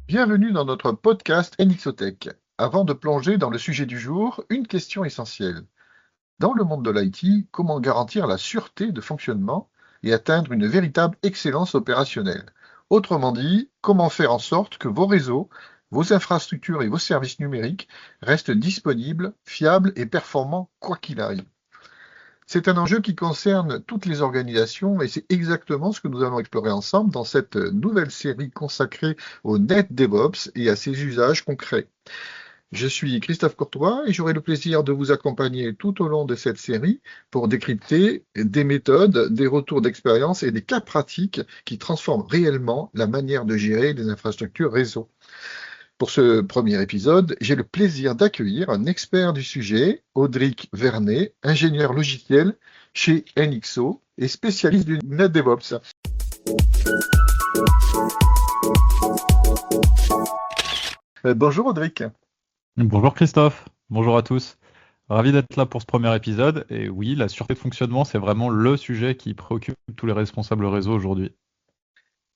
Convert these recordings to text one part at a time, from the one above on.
Bienvenue dans notre podcast NXOTech. Avant de plonger dans le sujet du jour, une question essentielle. Dans le monde de l'IT, comment garantir la sûreté de fonctionnement et atteindre une véritable excellence opérationnelle? Autrement dit, comment faire en sorte que vos réseaux, vos infrastructures et vos services numériques restent disponibles, fiables et performants quoi qu'il arrive? C'est un enjeu qui concerne toutes les organisations et c'est exactement ce que nous allons explorer ensemble dans cette nouvelle série consacrée au Net DevOps et à ses usages concrets. Je suis Christophe Courtois et j'aurai le plaisir de vous accompagner tout au long de cette série pour décrypter des méthodes, des retours d'expérience et des cas pratiques qui transforment réellement la manière de gérer les infrastructures réseau. Pour ce premier épisode, j'ai le plaisir d'accueillir un expert du sujet, Audric Vernet, ingénieur logiciel chez NXO et spécialiste du NetDevOps. Bonjour Audric. Bonjour Christophe, bonjour à tous. Ravi d'être là pour ce premier épisode. Et oui, la sûreté de fonctionnement, c'est vraiment le sujet qui préoccupe tous les responsables réseau aujourd'hui.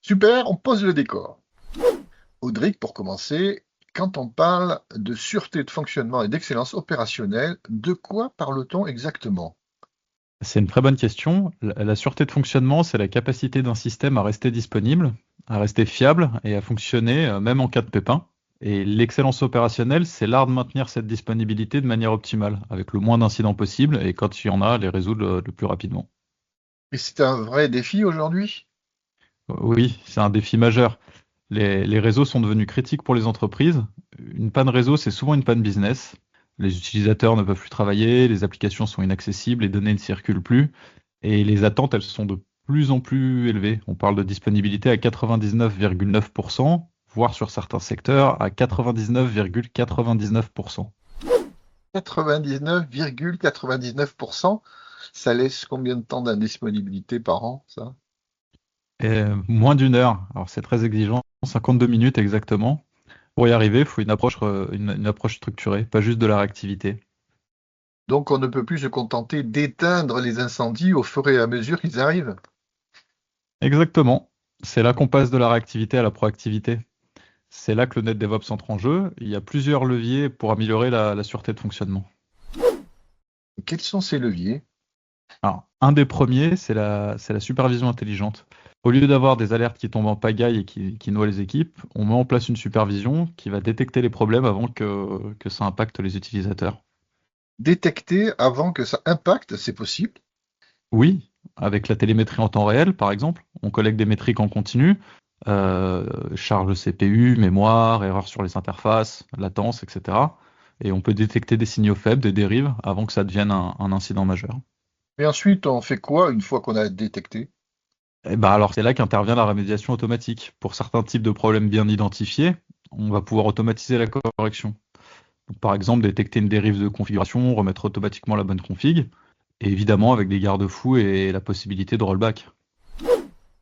Super, on pose le décor. Audric, pour commencer, quand on parle de sûreté de fonctionnement et d'excellence opérationnelle, de quoi parle-t-on exactement? C'est une très bonne question. La sûreté de fonctionnement, c'est la capacité d'un système à rester disponible, à rester fiable et à fonctionner même en cas de pépin. Et l'excellence opérationnelle, c'est l'art de maintenir cette disponibilité de manière optimale, avec le moins d'incidents possible et quand il y en a, les résoudre le plus rapidement. Et c'est un vrai défi aujourd'hui? Oui, c'est un défi majeur. Les réseaux sont devenus critiques pour les entreprises. Une panne réseau, c'est souvent une panne business. Les utilisateurs ne peuvent plus travailler, les applications sont inaccessibles, les données ne circulent plus, et les attentes, elles sont de plus en plus élevées. On parle de disponibilité à 99,9%, voire sur certains secteurs à 99,99%. 99,99%, ça laisse combien de temps d'indisponibilité par an, ça? Et moins d'une heure, alors c'est très exigeant, 52 minutes exactement. Pour y arriver, il faut une approche structurée, pas juste de la réactivité. Donc on ne peut plus se contenter d'éteindre les incendies au fur et à mesure qu'ils arrivent. Exactement. C'est là qu'on passe de la réactivité à la proactivité. C'est là que le NetDevOps entre en jeu. Il y a plusieurs leviers pour améliorer la sûreté de fonctionnement. Quels sont ces leviers? Alors, un des premiers, c'est la supervision intelligente. Au lieu d'avoir des alertes qui tombent en pagaille et qui noient les équipes, on met en place une supervision qui va détecter les problèmes avant que ça impacte les utilisateurs. Détecter avant que ça impacte, c'est possible. Oui, avec la télémétrie en temps réel, par exemple, on collecte des métriques en continu, charge CPU, mémoire, erreurs sur les interfaces, latence, etc. Et on peut détecter des signaux faibles, des dérives, avant que ça devienne un incident majeur. Mais ensuite, on fait quoi une fois qu'on a détecté? Et ben alors c'est là qu'intervient la remédiation automatique. Pour certains types de problèmes bien identifiés, on va pouvoir automatiser la correction. Donc, par exemple, détecter une dérive de configuration, remettre automatiquement la bonne config, et évidemment avec des garde-fous et la possibilité de rollback.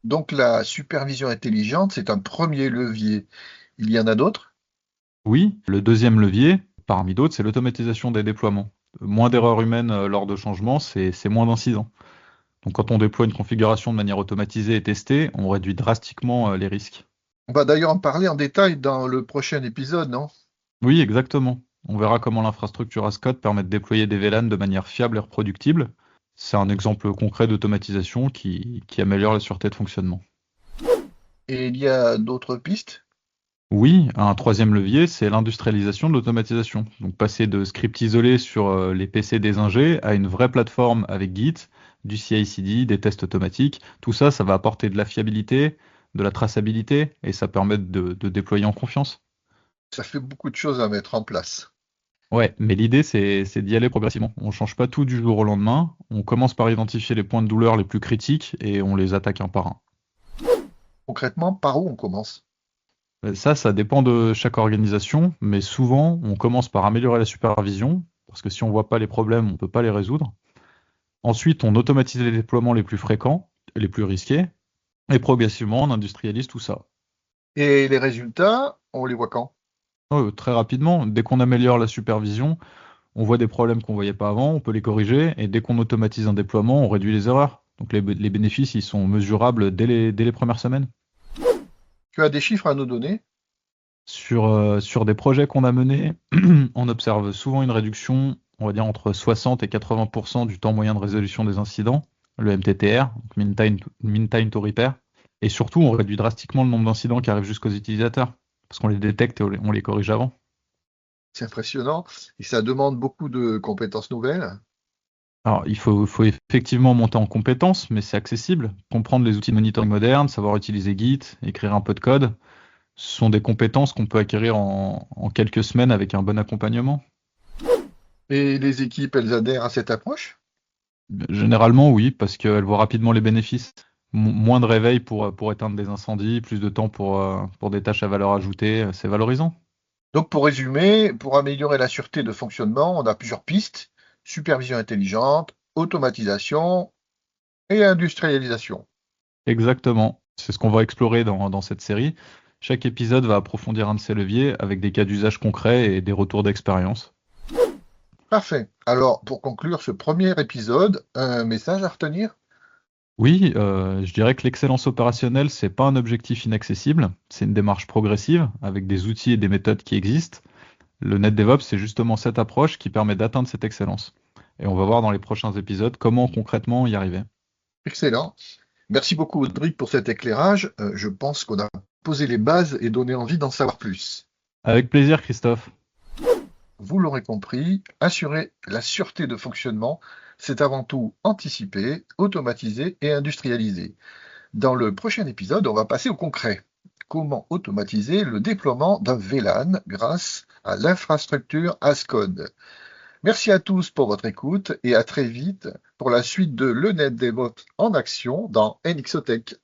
Donc la supervision intelligente, c'est un premier levier. Il y en a d'autres? Oui, le deuxième levier, parmi d'autres, c'est l'automatisation des déploiements. Moins d'erreurs humaines lors de changements, c'est moins d'incidents. Donc quand on déploie une configuration de manière automatisée et testée, on réduit drastiquement les risques. On va d'ailleurs en parler en détail dans le prochain épisode, non? Oui, exactement. On verra comment l'infrastructure as code permet de déployer des VLAN de manière fiable et reproductible. C'est un exemple concret d'automatisation qui améliore la sûreté de fonctionnement. Et il y a d'autres pistes? Oui, un troisième levier, c'est l'industrialisation de l'automatisation. Donc passer de scripts isolés sur les PC des ingés à une vraie plateforme avec Git, du CI/CD, des tests automatiques. Tout ça, ça va apporter de la fiabilité, de la traçabilité et ça permet de déployer en confiance. Ça fait beaucoup de choses à mettre en place. Ouais, mais l'idée, c'est d'y aller progressivement. On change pas tout du jour au lendemain. On commence par identifier les points de douleur les plus critiques et on les attaque un par un. Concrètement, par où on commence? Ça dépend de chaque organisation, mais souvent, on commence par améliorer la supervision, parce que si on voit pas les problèmes, on peut pas les résoudre. Ensuite, on automatise les déploiements les plus fréquents, les plus risqués, et progressivement, on industrialise tout ça. Et les résultats, on les voit quand? Très rapidement, dès qu'on améliore la supervision, on voit des problèmes qu'on voyait pas avant, on peut les corriger, et dès qu'on automatise un déploiement, on réduit les erreurs. Donc les bénéfices, ils sont mesurables dès les premières semaines. Tu as des chiffres à nous donner? Sur des projets qu'on a menés, on observe souvent une réduction, on va dire entre 60 et 80% du temps moyen de résolution des incidents, le MTTR, donc mean time to repair. Et surtout, on réduit drastiquement le nombre d'incidents qui arrivent jusqu'aux utilisateurs, parce qu'on les détecte et on les corrige avant. C'est impressionnant et ça demande beaucoup de compétences nouvelles. Alors, il faut effectivement monter en compétences, mais c'est accessible. Comprendre les outils de monitoring modernes, savoir utiliser Git, écrire un peu de code, ce sont des compétences qu'on peut acquérir en quelques semaines avec un bon accompagnement. Et les équipes, elles adhèrent à cette approche? Généralement, oui, parce qu'elle voit rapidement les bénéfices. Moins de réveil pour éteindre des incendies, plus de temps pour des tâches à valeur ajoutée, c'est valorisant. Donc pour résumer, pour améliorer la sûreté de fonctionnement, on a plusieurs pistes: supervision intelligente, automatisation et industrialisation. Exactement. C'est ce qu'on va explorer dans cette série. Chaque épisode va approfondir un de ces leviers avec des cas d'usage concrets et des retours d'expérience. Parfait. Alors, pour conclure ce premier épisode, un message à retenir? Oui, je dirais que l'excellence opérationnelle, c'est pas un objectif inaccessible, c'est une démarche progressive avec des outils et des méthodes qui existent. Le NetDevOps, c'est justement cette approche qui permet d'atteindre cette excellence. Et on va voir dans les prochains épisodes comment concrètement y arriver. Excellent. Merci beaucoup, Audric, pour cet éclairage. Je pense qu'on a posé les bases et donné envie d'en savoir plus. Avec plaisir, Christophe. Vous l'aurez compris, assurer la sûreté de fonctionnement, c'est avant tout anticiper, automatiser et industrialiser. Dans le prochain épisode, on va passer au concret. Comment automatiser le déploiement d'un VLAN grâce à l'infrastructure Ascode. Merci à tous pour votre écoute et à très vite pour la suite de Le Net DevOps en action dans NXOTech.